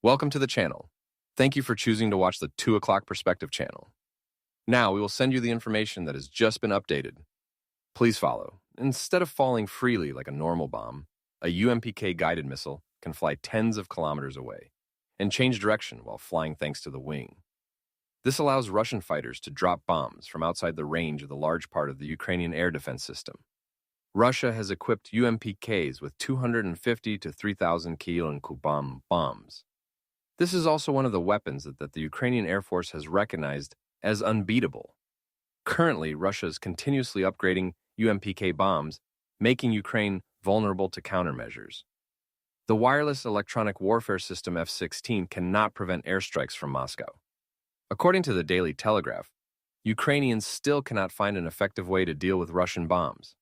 Welcome to the channel. Thank you for choosing to watch the 2 o'clock perspective channel. Now we will send you the information that has just been updated. Please follow. Instead of falling freely like a normal bomb, a UMPK guided missile can fly tens of kilometers away and change direction while flying thanks to the wing. This allows Russian fighters to drop bombs from outside the range of the large part of the Ukrainian air defense system. Russia has equipped UMPKs with 250 to 3,000 kilonewton bombs. This is also one of the weapons that the Ukrainian Air Force has recognized as unbeatable. Currently, Russia is continuously upgrading UMPK bombs, making Ukraine vulnerable to countermeasures. The wireless electronic warfare system F-16 cannot prevent airstrikes from Moscow. According to the Daily Telegraph, Ukrainians still cannot find an effective way to deal with Russian bombs.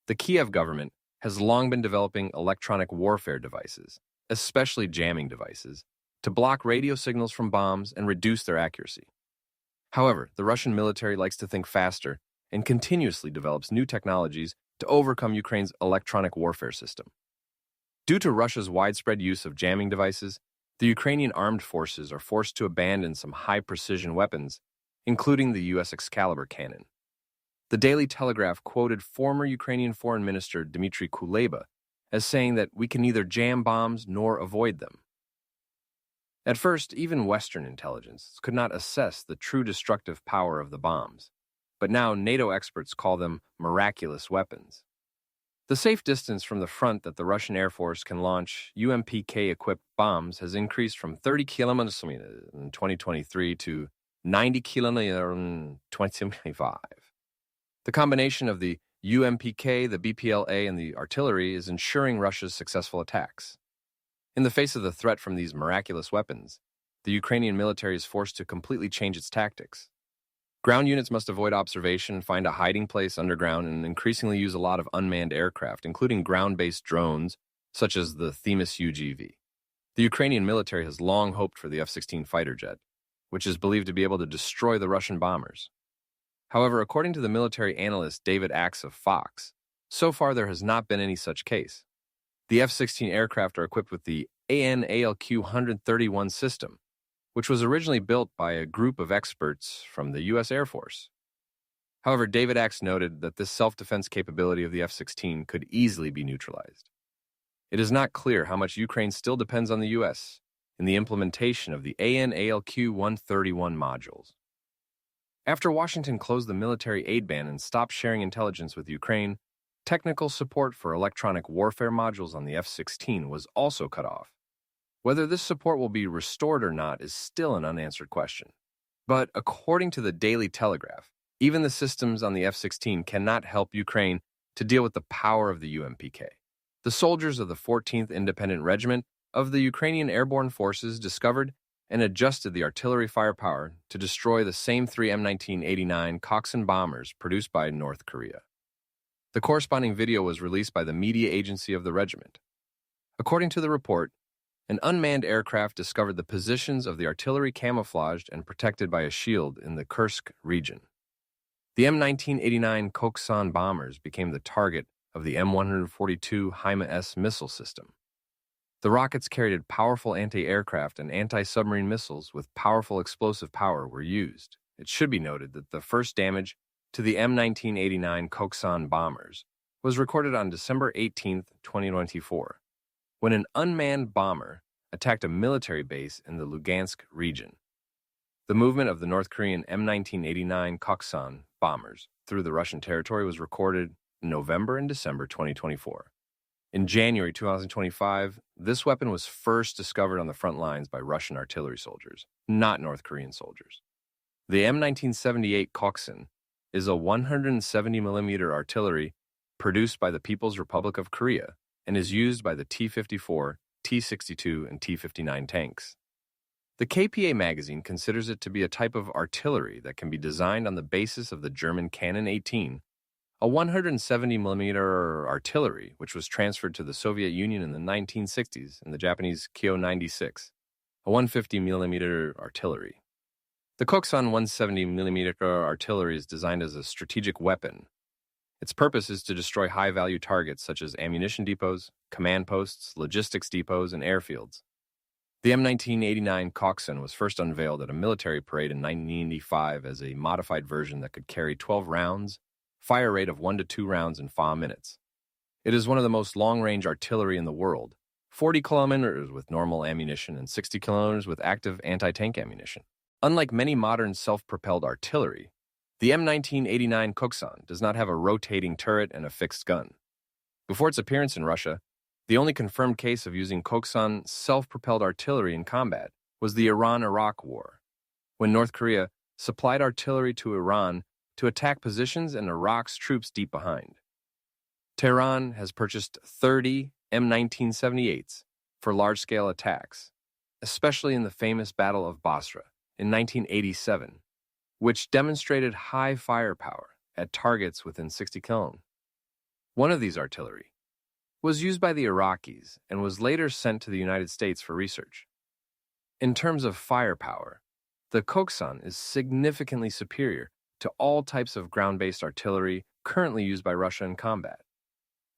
The Kiev government has long been developing electronic warfare devices, especially jamming devices, to block radio signals from bombs and reduce their accuracy. However, the Russian military likes to think faster and continuously develops new technologies to overcome Ukraine's electronic warfare system. Due to Russia's widespread use of jamming devices, the Ukrainian armed forces are forced to abandon some high-precision weapons, including the U.S. Excalibur cannon. The Daily Telegraph quoted former Ukrainian Foreign Minister Dmitry Kuleba as saying that we can neither jam bombs nor avoid them. At first, even Western intelligence could not assess the true destructive power of the bombs, but now NATO experts call them miraculous weapons. The safe distance from the front that the Russian Air Force can launch UMPK-equipped bombs has increased from 30 kilometers in 2023 to 90 kilometers in 2025. The combination of the UMPK, the BPLA, and the artillery is ensuring Russia's successful attacks. In the face of the threat from these miraculous weapons, the Ukrainian military is forced to completely change its tactics. Ground units must avoid observation, find a hiding place underground, and increasingly use a lot of unmanned aircraft, including ground-based drones, such as the Themis UGV. The Ukrainian military has long hoped for the F-16 fighter jet, which is believed to be able to destroy the Russian bombers. However, according to the military analyst David Axe of Fox, so far there has not been any such case. The F-16 aircraft are equipped with the AN/ALQ-131 system, which was originally built by a group of experts from the U.S. Air Force. However, David Axe noted that this self-defense capability of the F-16 could easily be neutralized. It is not clear how much Ukraine still depends on the U.S. in the implementation of the AN/ALQ-131 modules. After Washington closed the military aid ban and stopped sharing intelligence with Ukraine, technical support for electronic warfare modules on the F-16 was also cut off. Whether this support will be restored or not is still an unanswered question. But according to the Daily Telegraph, even the systems on the F-16 cannot help Ukraine to deal with the power of the UMPK. The soldiers of the 14th Independent Regiment of the Ukrainian Airborne Forces discovered and adjusted the artillery firepower to destroy the same 3 M1989 Coxswain bombers produced by North Korea. The corresponding video was released by the media agency of the regiment. According to the report, an unmanned aircraft discovered the positions of the artillery camouflaged and protected by a shield in the Kursk region. The M1989 Coxswain bombers became the target of the M142 HIMARS missile system. The rockets carried powerful anti-aircraft and anti-submarine missiles with powerful explosive power were used. It should be noted that the first damage to the M1989 Coxswain bombers was recorded on December 18, 2024, when an unmanned bomber attacked a military base in the Lugansk region. The movement of the North Korean M1989 Coxswain bombers through the Russian territory was recorded in November and December 2024. In January 2025, this weapon was first discovered on the front lines by Russian artillery soldiers, not North Korean soldiers. The M1978 Coxswain is a 170mm artillery produced by the People's Republic of Korea and is used by the T-54, T-62, and T-59 tanks. The KPA magazine considers it to be a type of artillery that can be designed on the basis of the German Cannon 18, a 170mm artillery which was transferred to the Soviet Union in the 1960s, and the Japanese Kyo-96, a 150mm artillery. The Coxswain 170mm artillery is designed as a strategic weapon. Its purpose is to destroy high-value targets such as ammunition depots, command posts, logistics depots, and airfields. The M1989 Coxswain was first unveiled at a military parade in 1985 as a modified version that could carry 12 rounds, fire rate of 1 to 2 rounds in 5 minutes. It is one of the most long-range artillery in the world, 40 kilometers with normal ammunition and 60 kilometers with active anti-tank ammunition. Unlike many modern self-propelled artillery, the M1989 Coxswain does not have a rotating turret and a fixed gun. Before its appearance in Russia, the only confirmed case of using Coxswain self-propelled artillery in combat was the Iran-Iraq War, when North Korea supplied artillery to Iran to attack positions and Iraq's troops deep behind. Tehran has purchased 30 M1978s for large-scale attacks, especially in the famous Battle of Basra in 1987, which demonstrated high firepower at targets within 60 km. One of these artillery was used by the Iraqis and was later sent to the United States for research. In terms of firepower, the Coxswain is significantly superior to all types of ground-based artillery currently used by Russia in combat.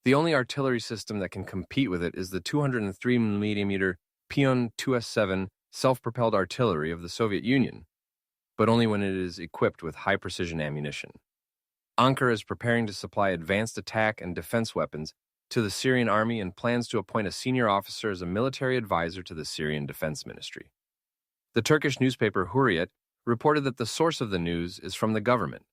The only artillery system that can compete with it is the 203mm Pion 2S7 self-propelled artillery of the Soviet Union, but only when it is equipped with high-precision ammunition. Ankara is preparing to supply advanced attack and defense weapons to the Syrian army and plans to appoint a senior officer as a military advisor to the Syrian Defense Ministry. The Turkish newspaper Hurriyet reported that the source of the news is from the government.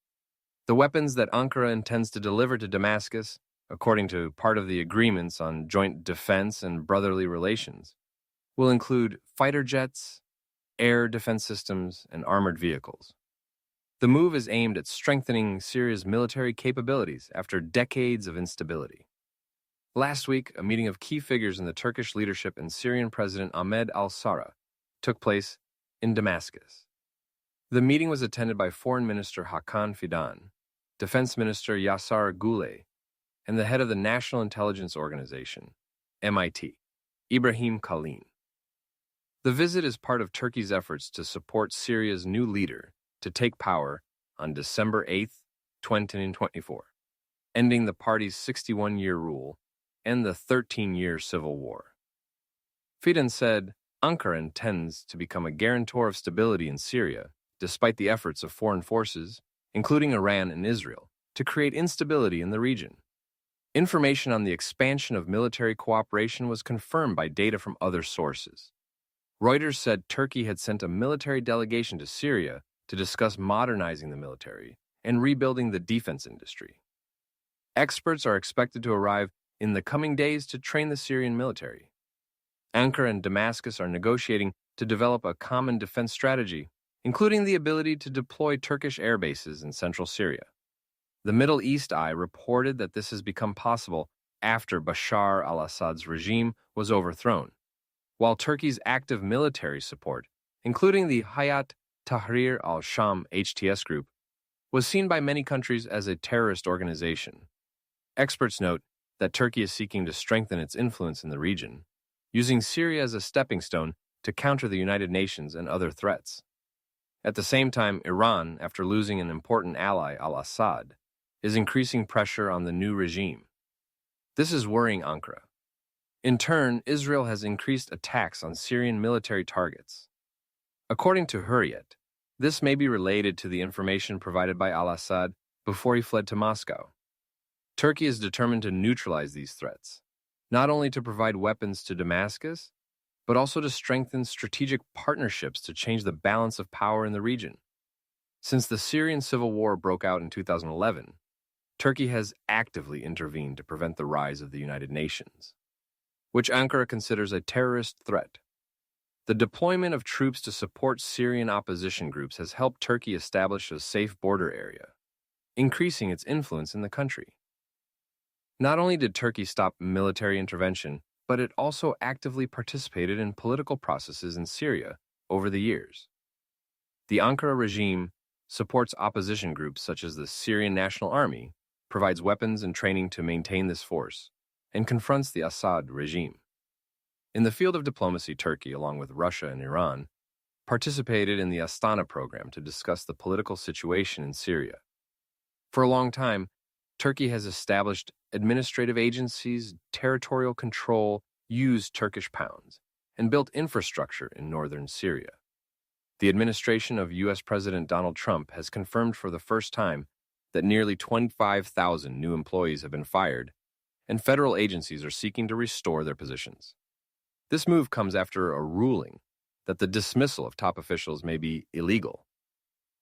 The weapons that Ankara intends to deliver to Damascus, according to part of the agreements on joint defense and brotherly relations, will include fighter jets, air defense systems, and armored vehicles. The move is aimed at strengthening Syria's military capabilities after decades of instability. Last week, a meeting of key figures in the Turkish leadership and Syrian President Ahmed al-Sara took place in Damascus. The meeting was attended by Foreign Minister Hakan Fidan, Defense Minister Yasar Gulay, and the head of the National Intelligence Organization, MIT, Ibrahim Kalin. The visit is part of Turkey's efforts to support Syria's new leader to take power on December 8, 2024, ending the party's 61-year rule and the 13-year civil war. Fidan said Ankara intends to become a guarantor of stability in Syria, despite the efforts of foreign forces, including Iran and Israel, to create instability in the region. Information on the expansion of military cooperation was confirmed by data from other sources. Reuters said Turkey had sent a military delegation to Syria to discuss modernizing the military and rebuilding the defense industry. Experts are expected to arrive in the coming days to train the Syrian military. Ankara and Damascus are negotiating to develop a common defense strategy, including the ability to deploy Turkish air bases in central Syria. The Middle East Eye reported that this has become possible after Bashar al-Assad's regime was overthrown, while Turkey's active military support, including the Hayat Tahrir al-Sham HTS group, was seen by many countries as a terrorist organization. Experts note that Turkey is seeking to strengthen its influence in the region, using Syria as a stepping stone to counter the United Nations and other threats. At the same time, Iran, after losing an important ally, al-Assad, is increasing pressure on the new regime. This is worrying Ankara. In turn, Israel has increased attacks on Syrian military targets. According to Hurriyet, this may be related to the information provided by al-Assad before he fled to Moscow. Turkey is determined to neutralize these threats, not only to provide weapons to Damascus, but also to strengthen strategic partnerships to change the balance of power in the region. Since the Syrian civil war broke out in 2011, Turkey has actively intervened to prevent the rise of the United Nations, which Ankara considers a terrorist threat. The deployment of troops to support Syrian opposition groups has helped Turkey establish a safe border area, increasing its influence in the country. Not only did Turkey stop military intervention, but it also actively participated in political processes in Syria over the years. The Ankara regime supports opposition groups such as the Syrian National Army, provides weapons and training to maintain this force, and confronts the Assad regime. In the field of diplomacy, Turkey, along with Russia and Iran, participated in the Astana program to discuss the political situation in Syria. For a long time, Turkey has established administrative agencies, territorial control, used Turkish pounds, and built infrastructure in northern Syria. The administration of U.S. President Donald Trump has confirmed for the first time that nearly 25,000 new employees have been fired, and federal agencies are seeking to restore their positions. This move comes after a ruling that the dismissal of top officials may be illegal.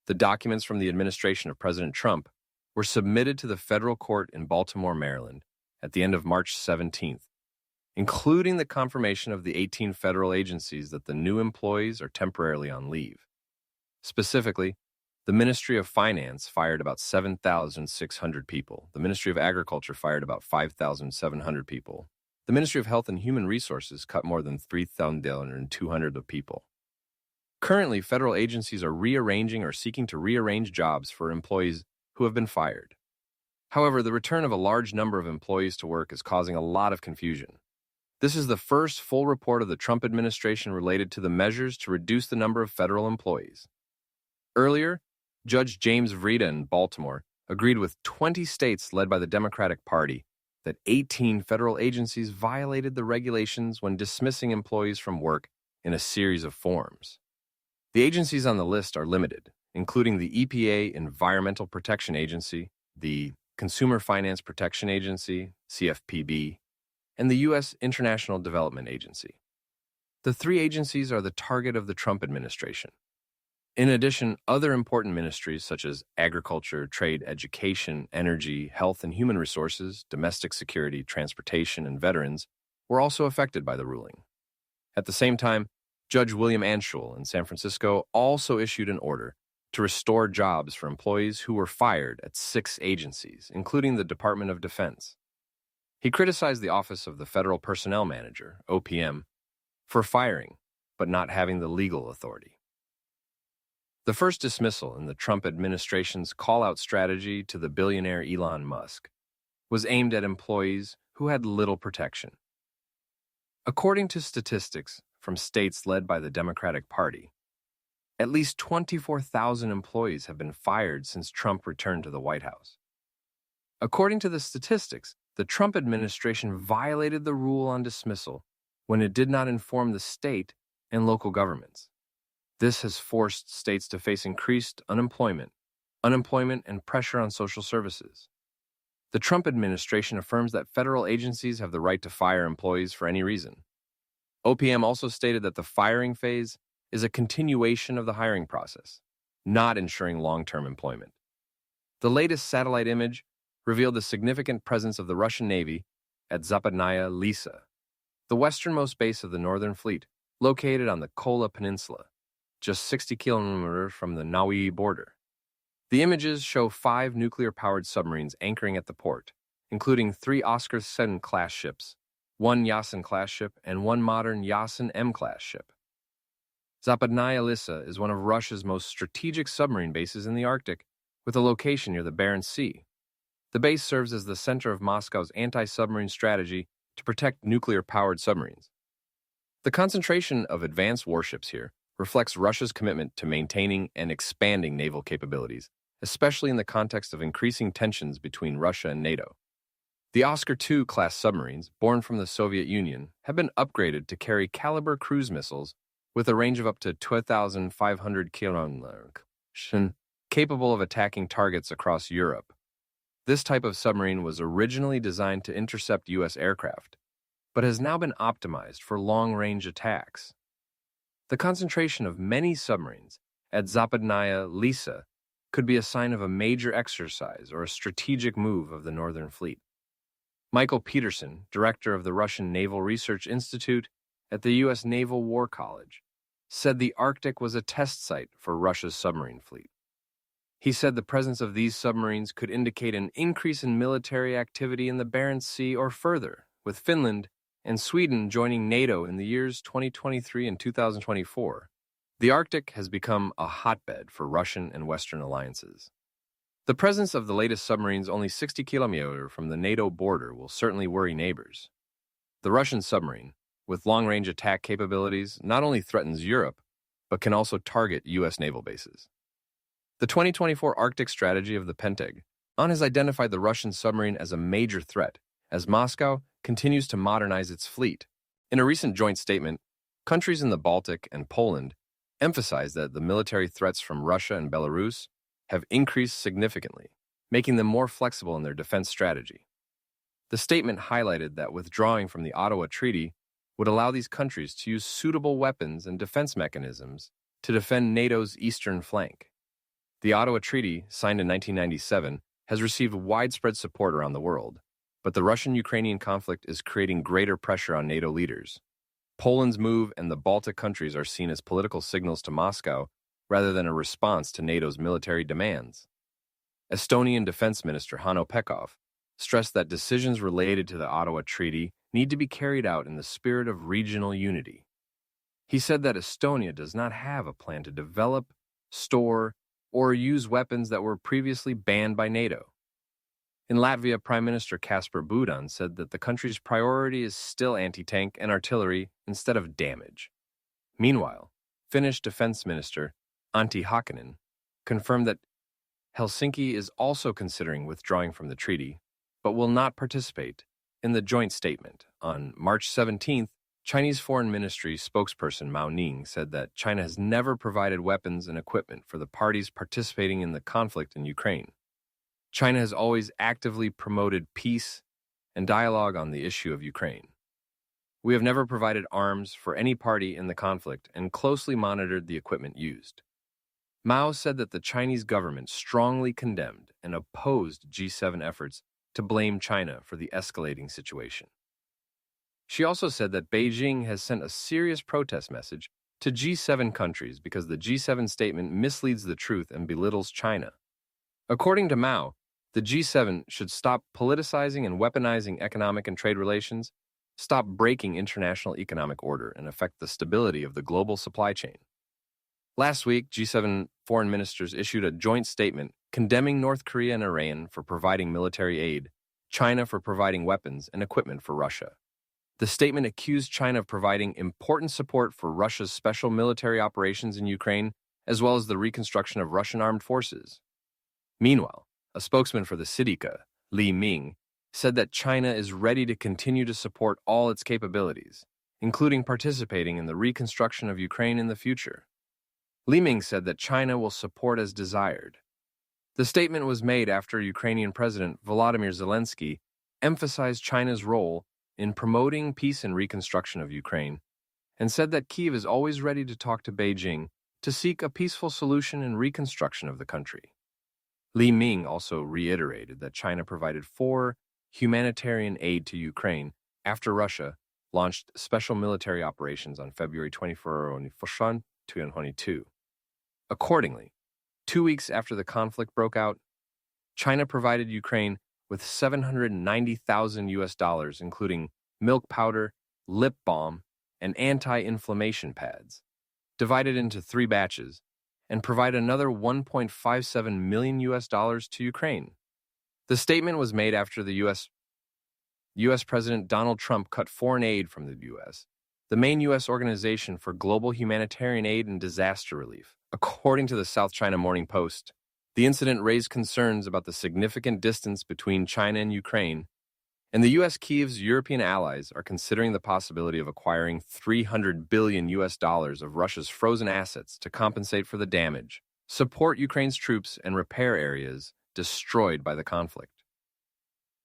The documents from the administration of President Trump were submitted to the federal court in Baltimore, Maryland, at the end of March 17th, including the confirmation of the 18 federal agencies that the new employees are temporarily on leave. Specifically, the Ministry of Finance fired about 7,600 people. The Ministry of Agriculture fired about 5,700 people. The Ministry of Health and Human Resources cut more than 3,200 of people. Currently, federal agencies are rearranging or seeking to rearrange jobs for employees who have been fired. However, the return of a large number of employees to work is causing a lot of confusion. This is the first full report of the Trump administration related to the measures to reduce the number of federal employees. Earlier, Judge James Vreda in Baltimore agreed with 20 states led by the Democratic Party that 18 federal agencies violated the regulations when dismissing employees from work in a series of forms. The agencies on the list are limited, including the EPA Environmental Protection Agency, the Consumer Finance Protection Agency, CFPB, and the U.S. International Development Agency. The three agencies are the target of the Trump administration. In addition, other important ministries such as agriculture, trade, education, energy, health and human resources, domestic security, transportation, and veterans were also affected by the ruling. At the same time, Judge William Anschul in San Francisco also issued an order to restore jobs for employees who were fired at 6 agencies, including the Department of Defense. He criticized the Office of the Federal Personnel Manager, OPM, for firing, but not having the legal authority. The first dismissal in the Trump administration's call-out strategy to the billionaire Elon Musk was aimed at employees who had little protection. According to statistics from states led by the Democratic Party, at least 24,000 employees have been fired since Trump returned to the White House. According to the statistics, the Trump administration violated the rule on dismissal when it did not inform the state and local governments. This has forced states to face increased unemployment, and pressure on social services. The Trump administration affirms that federal agencies have the right to fire employees for any reason. OPM also stated that the firing phase is a continuation of the hiring process, not ensuring long-term employment. The latest satellite image revealed the significant presence of the Russian Navy at Zapadnaya Lisa, the westernmost base of the Northern Fleet, located on the Kola Peninsula, just 60 kilometers from the Naui border. The images show 5 nuclear-powered submarines anchoring at the port, including 3 Oscar-Sen-class ships, 1 Yasen-class ship, and 1 modern Yasen-M-class ship. Zapadnaya Lisa is one of Russia's most strategic submarine bases in the Arctic, with a location near the Barents Sea. The base serves as the center of Moscow's anti-submarine strategy to protect nuclear-powered submarines. The concentration of advanced warships here reflects Russia's commitment to maintaining and expanding naval capabilities, especially in the context of increasing tensions between Russia and NATO. The Oscar II-class submarines, born from the Soviet Union, have been upgraded to carry caliber cruise missiles with a range of up to 2,500 kilometers, capable of attacking targets across Europe. This type of submarine was originally designed to intercept U.S. aircraft, but has now been optimized for long-range attacks. The concentration of many submarines at Zapadnaya Lisa could be a sign of a major exercise or a strategic move of the Northern Fleet. Michael Peterson, director of the Russian Naval Research Institute at the U.S. Naval War College, said the Arctic was a test site for Russia's submarine fleet. He said the presence of these submarines could indicate an increase in military activity in the Barents Sea or further, with Finland and Sweden joining NATO in the years 2023 and 2024. The Arctic has become a hotbed for Russian and Western alliances. The presence of the latest submarines only 60 kilometers from the NATO border will certainly worry neighbors. The Russian submarine, with long-range attack capabilities, not only threatens Europe, but can also target U.S. naval bases. The 2024 Arctic strategy of the Pentagon has identified the Russian submarine as a major threat, as Moscow continues to modernize its fleet. In a recent joint statement, Countries in the Baltic and Poland emphasized that the military threats from Russia and Belarus have increased significantly, making them more flexible in their defense strategy. The statement highlighted that withdrawing from the Ottawa Treaty would allow these countries to use suitable weapons and defense mechanisms to defend NATO's eastern flank. The Ottawa Treaty, signed in 1997, has received widespread support around the world, but the Russian-Ukrainian conflict is creating greater pressure on NATO leaders. Poland's move and the Baltic countries are seen as political signals to Moscow rather than a response to NATO's military demands. Estonian Defense Minister Hanno Pekov stressed that decisions related to the Ottawa Treaty need to be carried out in the spirit of regional unity. He said that Estonia does not have a plan to develop, store, or use weapons that were previously banned by NATO. In Latvia, Prime Minister Kasper Budan said that the country's priority is still anti-tank and artillery instead of damage. Meanwhile, Finnish Defense Minister Antti Hakkinen confirmed that Helsinki is also considering withdrawing from the treaty, but will not participate in the joint statement. On March 17th, Chinese Foreign Ministry spokesperson Mao Ning said that China has never provided weapons and equipment for the parties participating in the conflict in Ukraine. China has always actively promoted peace and dialogue on the issue of Ukraine. We have never provided arms for any party in the conflict and closely monitored the equipment used. Mao said that the Chinese government strongly condemned and opposed G7 efforts to blame China for the escalating situation. She also said that Beijing has sent a serious protest message to G7 countries because the G7 statement misleads the truth and belittles China. According to Mao, the G7 should stop politicizing and weaponizing economic and trade relations, stop breaking international economic order, and affect the stability of the global supply chain. Last week, G7 foreign ministers issued a joint statement condemning North Korea and Iran for providing military aid, China for providing weapons and equipment for Russia. The statement accused China of providing important support for Russia's special military operations in Ukraine, as well as the reconstruction of Russian armed forces. Meanwhile, a spokesman for the Sidika, Li Ming, said that China is ready to continue to support all its capabilities, including participating in the reconstruction of Ukraine in the future. Li Ming said that China will support as desired. The statement was made after Ukrainian President Volodymyr Zelensky emphasized China's role in promoting peace and reconstruction of Ukraine, and said that Kyiv is always ready to talk to Beijing to seek a peaceful solution and reconstruction of the country. Li Ming also reiterated that China provided 4 humanitarian aid to Ukraine after Russia launched special military operations on February 24, 2022. Accordingly, 2 weeks after the conflict broke out, China provided Ukraine with $790,000, including milk powder, lip balm, and anti-inflammation pads, divided into 3 batches, and provide another $1.57 million to Ukraine. The statement was made after the U.S. President Donald Trump cut foreign aid from the U.S., the main U.S. organization for global humanitarian aid and disaster relief. According to the South China Morning Post, the incident raised concerns about the significant distance between China and Ukraine, and the U.S. Kyiv's European allies are considering the possibility of acquiring $300 billion of Russia's frozen assets to compensate for the damage, support Ukraine's troops, and repair areas destroyed by the conflict.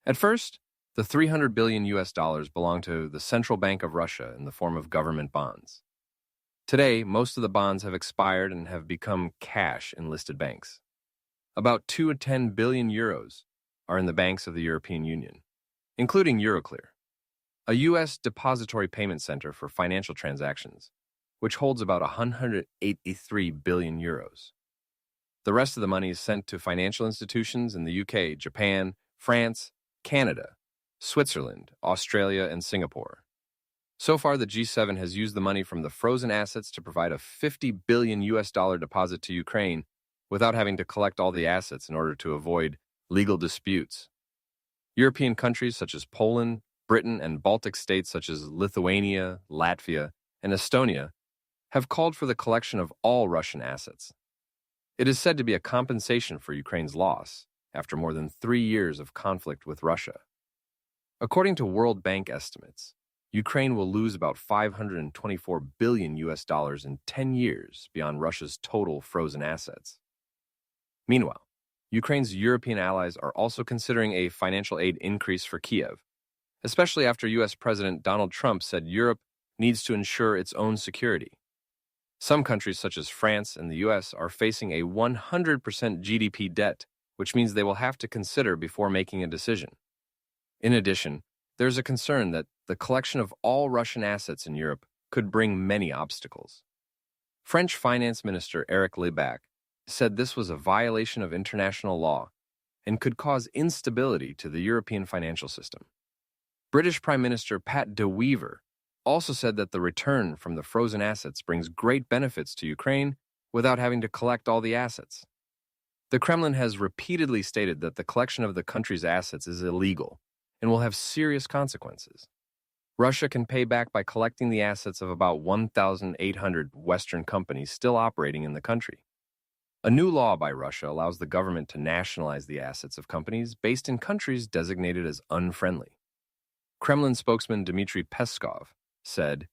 At first, the $300 billion belonged to the Central Bank of Russia in the form of government bonds. Today, most of the bonds have expired and have become cash in listed banks. About 2 to 10 billion euros are in the banks of the European Union, including Euroclear, a U.S. depository payment center for financial transactions, which holds about 183 billion euros. The rest of the money is sent to financial institutions in the UK, Japan, France, Canada, Switzerland, Australia, and Singapore. So far, the G7 has used the money from the frozen assets to provide a $50 billion deposit to Ukraine without having to collect all the assets in order to avoid legal disputes. European countries such as Poland, Britain, and Baltic states such as Lithuania, Latvia, and Estonia have called for the collection of all Russian assets. It is said to be a compensation for Ukraine's loss after more than 3 years of conflict with Russia. According to World Bank estimates, Ukraine will lose about 524 billion US dollars in 10 years beyond Russia's total frozen assets. Meanwhile, Ukraine's European allies are also considering a financial aid increase for Kiev, especially after US President Donald Trump said Europe needs to ensure its own security. Some countries, such as France and the US, are facing a 100% GDP debt, which means they will have to consider before making a decision. In addition, there's a concern that the collection of all Russian assets in Europe could bring many obstacles. French Finance Minister Eric Lebac said this was a violation of international law and could cause instability to the European financial system. British Prime Minister Pat de Wever also said that the return from the frozen assets brings great benefits to Ukraine without having to collect all the assets. The Kremlin has repeatedly stated that the collection of the country's assets is illegal and will have serious consequences. Russia can pay back by collecting the assets of about 1,800 Western companies still operating in the country. A new law by Russia allows the government to nationalize the assets of companies based in countries designated as unfriendly. Kremlin spokesman Dmitry Peskov said,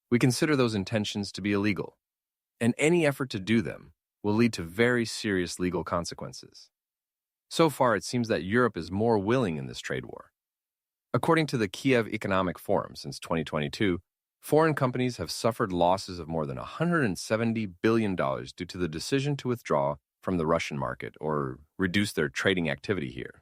"We consider those intentions to be illegal, and any effort to do them will lead to very serious legal consequences." So far, it seems that Europe is more willing in this trade war. According to the Kiev Economic Forum, since 2022, foreign companies have suffered losses of more than $170 billion due to the decision to withdraw from the Russian market or reduce their trading activity here.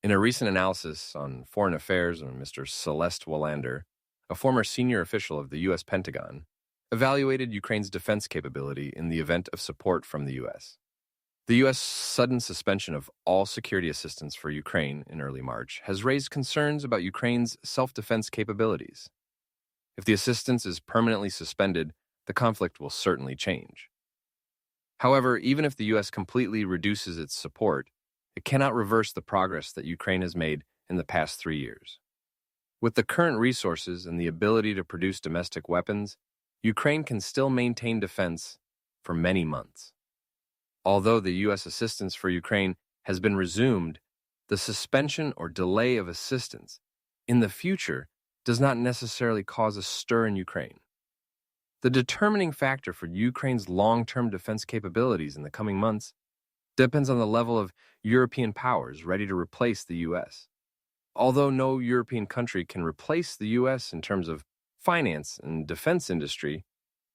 In a recent analysis on foreign affairs, Mr. Celeste Wallander, a former senior official of the U.S. Pentagon, evaluated Ukraine's defense capability in the event of support from the U.S. The U.S. sudden suspension of all security assistance for Ukraine in early March has raised concerns about Ukraine's self-defense capabilities. If the assistance is permanently suspended, the conflict will certainly change. However, even if the U.S. completely reduces its support, it cannot reverse the progress that Ukraine has made in the past 3 years. With the current resources and the ability to produce domestic weapons, Ukraine can still maintain defense for many months. Although the U.S. assistance for Ukraine has been resumed, the suspension or delay of assistance in the future does not necessarily cause a stir in Ukraine. The determining factor for Ukraine's long-term defense capabilities in the coming months depends on the level of European powers ready to replace the U.S. Although no European country can replace the U.S. in terms of finance and defense industry,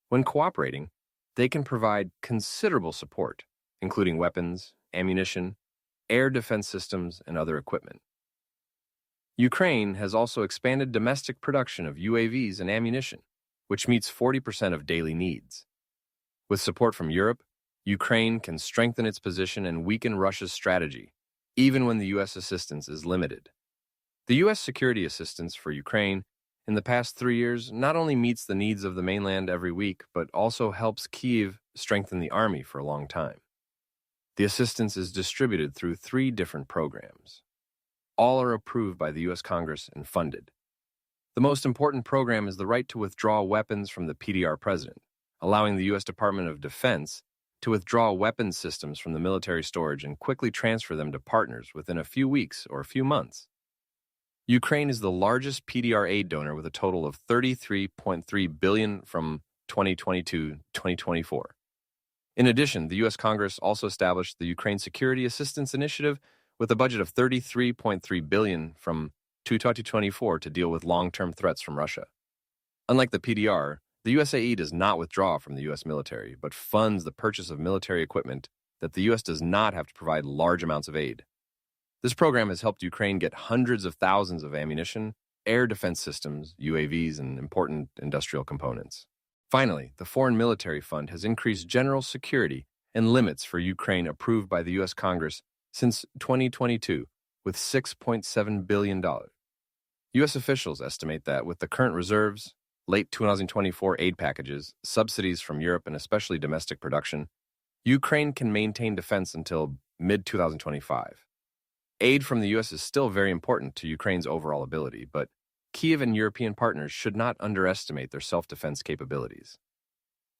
when cooperating, they can provide considerable support, including weapons, ammunition, air defense systems, and other equipment. Ukraine has also expanded domestic production of UAVs and ammunition, which meets 40% of daily needs. With support from Europe, Ukraine can strengthen its position and weaken Russia's strategy, even when the U.S. assistance is limited. The U.S. security assistance for Ukraine in the past 3 years not only meets the needs of the mainland every week, but also helps Kyiv strengthen the army for a long time. The assistance is distributed through 3 different programs. All are approved by the U.S. Congress and funded. The most important program is the right to withdraw weapons from the PDR president, allowing the U.S. Department of Defense to withdraw weapons systems from the military storage and quickly transfer them to partners within a few weeks or a few months. Ukraine is the largest PDR aid donor with a total of $33.3 billion from 2022 to 2024. In addition, the U.S. Congress also established the Ukraine Security Assistance Initiative with a budget of $33.3 billion from 2024 to deal with long-term threats from Russia. Unlike the PDR, the USAE does not withdraw from the U.S. military, but funds the purchase of military equipment that the U.S. does not have to provide large amounts of aid. This program has helped Ukraine get hundreds of thousands of ammunition, air defense systems, UAVs, and important industrial components. Finally, the Foreign Military Fund has increased general security and limits for Ukraine approved by the U.S. Congress since 2022 with $6.7 billion. U.S. officials estimate that with the current reserves, late 2024 aid packages, subsidies from Europe, and especially domestic production, Ukraine can maintain defense until mid-2025. Aid from the U.S. is still very important to Ukraine's overall ability, but Kyiv and European partners should not underestimate their self-defense capabilities.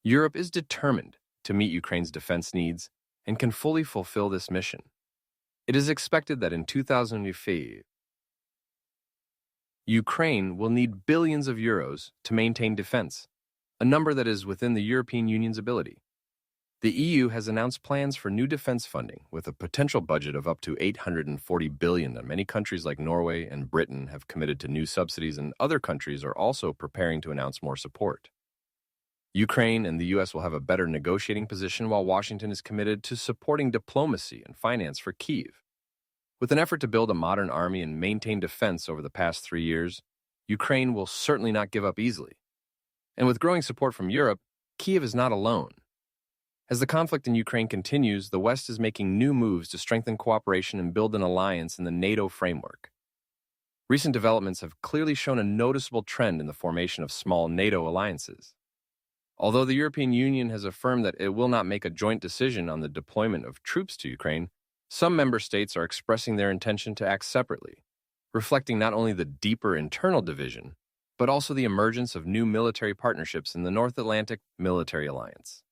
Europe is determined to meet Ukraine's defense needs and can fully fulfill this mission. It is expected that in 2025, Ukraine will need billions of euros to maintain defense, a number that is within the European Union's ability. The EU has announced plans for new defense funding with a potential budget of up to $840 billion. Many countries like Norway and Britain have committed to new subsidies, and other countries are also preparing to announce more support. Ukraine and the U.S. will have a better negotiating position, while Washington is committed to supporting diplomacy and finance for Kyiv. With an effort to build a modern army and maintain defense over the past 3 years, Ukraine will certainly not give up easily. And with growing support from Europe, Kyiv is not alone. As the conflict in Ukraine continues, the West is making new moves to strengthen cooperation and build an alliance in the NATO framework. Recent developments have clearly shown a noticeable trend in the formation of small NATO alliances. Although the European Union has affirmed that it will not make a joint decision on the deployment of troops to Ukraine, some member states are expressing their intention to act separately, reflecting not only the deeper internal division, but also the emergence of new military partnerships in the North Atlantic Military Alliance.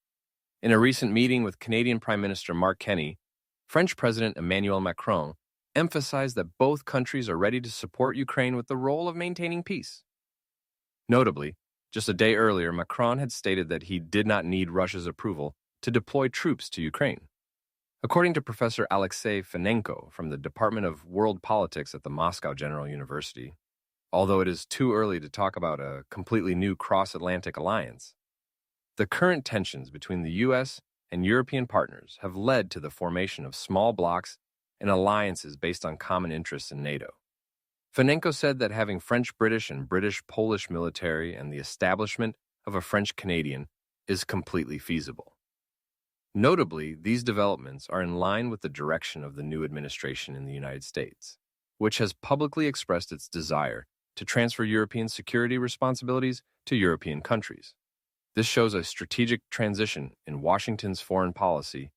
In a recent meeting with Canadian Prime Minister Mark Carney, French President Emmanuel Macron emphasized that both countries are ready to support Ukraine with the role of maintaining peace. Notably, just a day earlier, Macron had stated that he did not need Russia's approval to deploy troops to Ukraine. According to Professor Alexei Fanenko from the Department of World Politics at the Moscow General University, although it is too early to talk about a completely new cross-Atlantic alliance, the current tensions between the U.S. and European partners have led to the formation of small blocs and alliances based on common interests in NATO. Fanenko said that having French-British and British-Polish military and the establishment of a French-Canadian is completely feasible. Notably, these developments are in line with the direction of the new administration in the United States, which has publicly expressed its desire to transfer European security responsibilities to European countries. This shows a strategic transition in Washington's foreign policy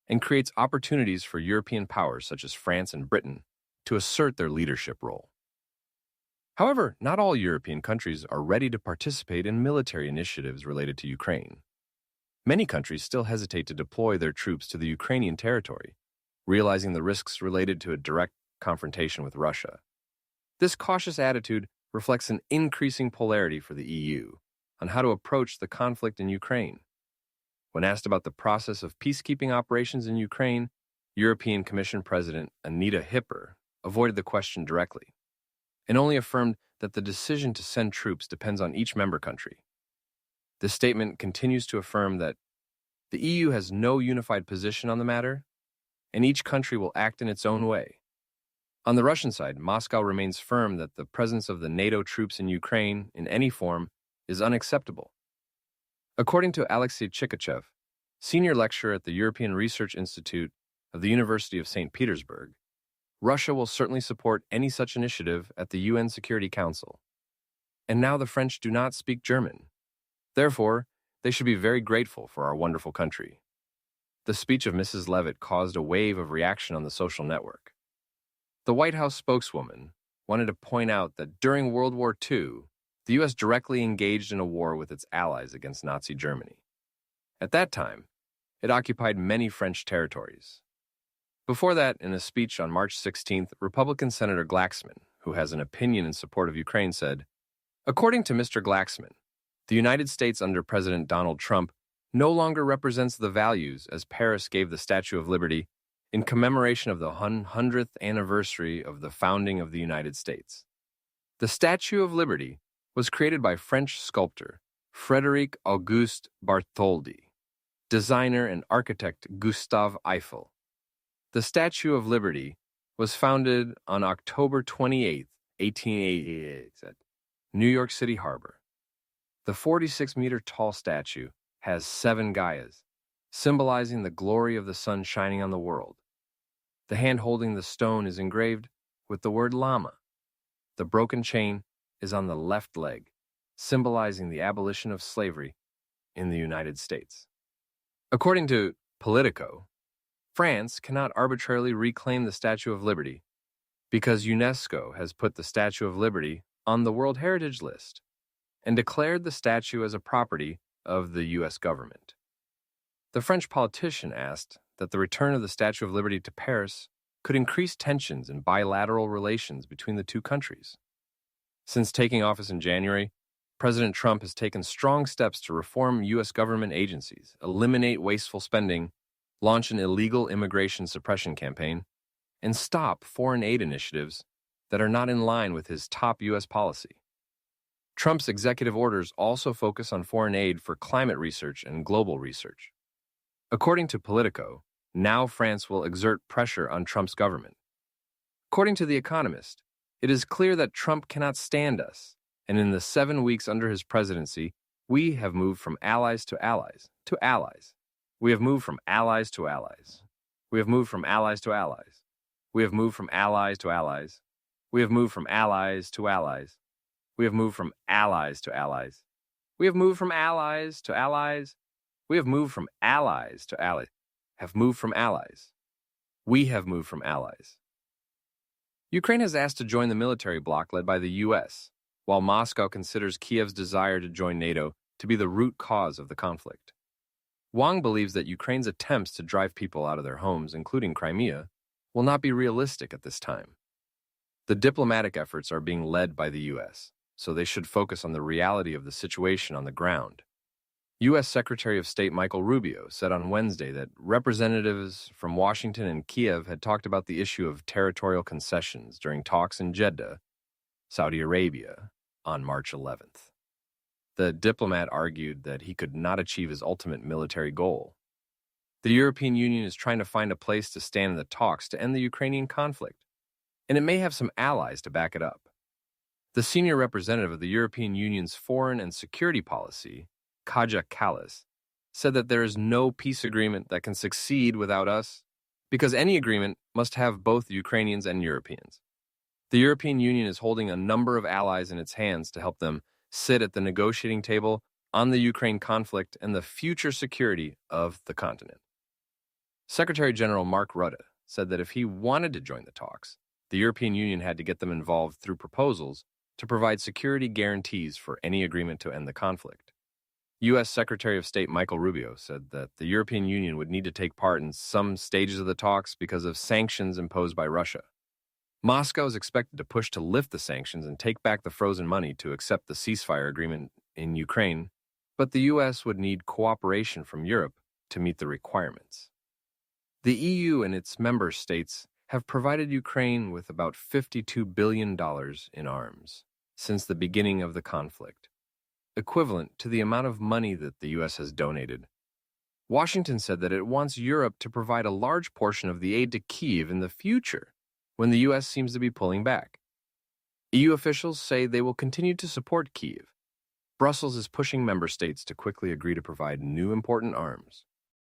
and creates opportunities for European powers such as France and Britain to assert their leadership role. However, not all European countries are ready to participate in military initiatives related to Ukraine. Many countries still hesitate to deploy their troops to the Ukrainian territory, realizing the risks related to a direct confrontation with Russia. This cautious attitude reflects an increasing polarity for the EU on how to approach the conflict in Ukraine. When asked about the process of peacekeeping operations in Ukraine, European Commission President Anita Hipper avoided the question directly and only affirmed that the decision to send troops depends on each member country. This statement continues to affirm that the EU has no unified position on the matter, and each country will act in its own way. On the Russian side, Moscow remains firm that the presence of the NATO troops in Ukraine in any form is unacceptable. According to Alexei Chikachev, senior lecturer at the European Research Institute of the University of St. Petersburg, Russia will certainly support any such initiative at the UN Security Council. And now the French do not speak German. Therefore, they should be very grateful for our wonderful country. The speech of Mrs. Leavitt caused a wave of reaction on the social network. The White House spokeswoman wanted to point out that during World War II, the U.S. directly engaged in a war with its allies against Nazi Germany. At that time, it occupied many French territories. Before that, in a speech on March 16th, Republican Senator Glaxman, who has an opinion in support of Ukraine, said, "According to Mr. Glaxman, the United States under President Donald Trump no longer represents the values as Paris gave the Statue of Liberty in commemoration of the 100th anniversary of the founding of the United States. The Statue of Liberty was created by French sculptor Frédéric Auguste Bartholdi, designer and architect Gustave Eiffel. The Statue of Liberty was founded on October 28, 1888, at New York City Harbor. The 46-meter-tall statue has 7 Gaias, symbolizing the glory of the sun shining on the world. The hand holding the stone is engraved with the word llama. The broken chain is on the left leg, symbolizing the abolition of slavery in the United States." According to Politico, France cannot arbitrarily reclaim the Statue of Liberty because UNESCO has put the Statue of Liberty on the World Heritage List and declared the statue as a property of the U.S. government. The French politician asked that the return of the Statue of Liberty to Paris could increase tensions in bilateral relations between the two countries. Since taking office in January, President Trump has taken strong steps to reform U.S. government agencies, eliminate wasteful spending, launch an illegal immigration suppression campaign, and stop foreign aid initiatives that are not in line with his top U.S. policy. Trump's executive orders also focus on foreign aid for climate research and global research. According to Politico, now France will exert pressure on Trump's government. According to The Economist, it is clear that Trump cannot stand us, and in the 7 weeks under his presidency, we have moved from allies to allies to allies. We have moved from allies to allies. We have moved from allies to allies. We have moved from allies to allies. We have moved from allies to allies. We have moved from allies to allies. We have moved from allies to allies. We have moved from allies to allies. Have moved from allies. We have moved from allies. Ukraine has asked to join the military bloc led by the U.S., while Moscow considers Kiev's desire to join NATO to be the root cause of the conflict. Wang believes that Ukraine's attempts to drive people out of their homes, including Crimea, will not be realistic at this time. The diplomatic efforts are being led by the U.S., so they should focus on the reality of the situation on the ground. U.S. Secretary of State Michael Rubio said on Wednesday that representatives from Washington and Kiev had talked about the issue of territorial concessions during talks in Jeddah, Saudi Arabia, on March 11th. The diplomat argued that he could not achieve his ultimate military goal. The European Union is trying to find a place to stand in the talks to end the Ukrainian conflict, and it may have some allies to back it up. The senior representative of the European Union's foreign and security policy, Kaja Kallas, said that there is no peace agreement that can succeed without us, because any agreement must have both Ukrainians and Europeans. The European Union is holding a number of allies in its hands to help them sit at the negotiating table on the Ukraine conflict and the future security of the continent. Secretary General Mark Rutte said that if he wanted to join the talks, the European Union had to get them involved through proposals to provide security guarantees for any agreement to end the conflict. U.S. Secretary of State Michael Rubio said that the European Union would need to take part in some stages of the talks because of sanctions imposed by Russia. Moscow is expected to push to lift the sanctions and take back the frozen money to accept the ceasefire agreement in Ukraine, but the U.S. would need cooperation from Europe to meet the requirements. The EU and its member states have provided Ukraine with about $52 billion in arms since the beginning of the conflict, equivalent to the amount of money that the U.S. has donated. Washington said that it wants Europe to provide a large portion of the aid to Kyiv in the future, when the U.S. seems to be pulling back. EU officials say they will continue to support Kyiv. Brussels is pushing member states to quickly agree to provide new important arms.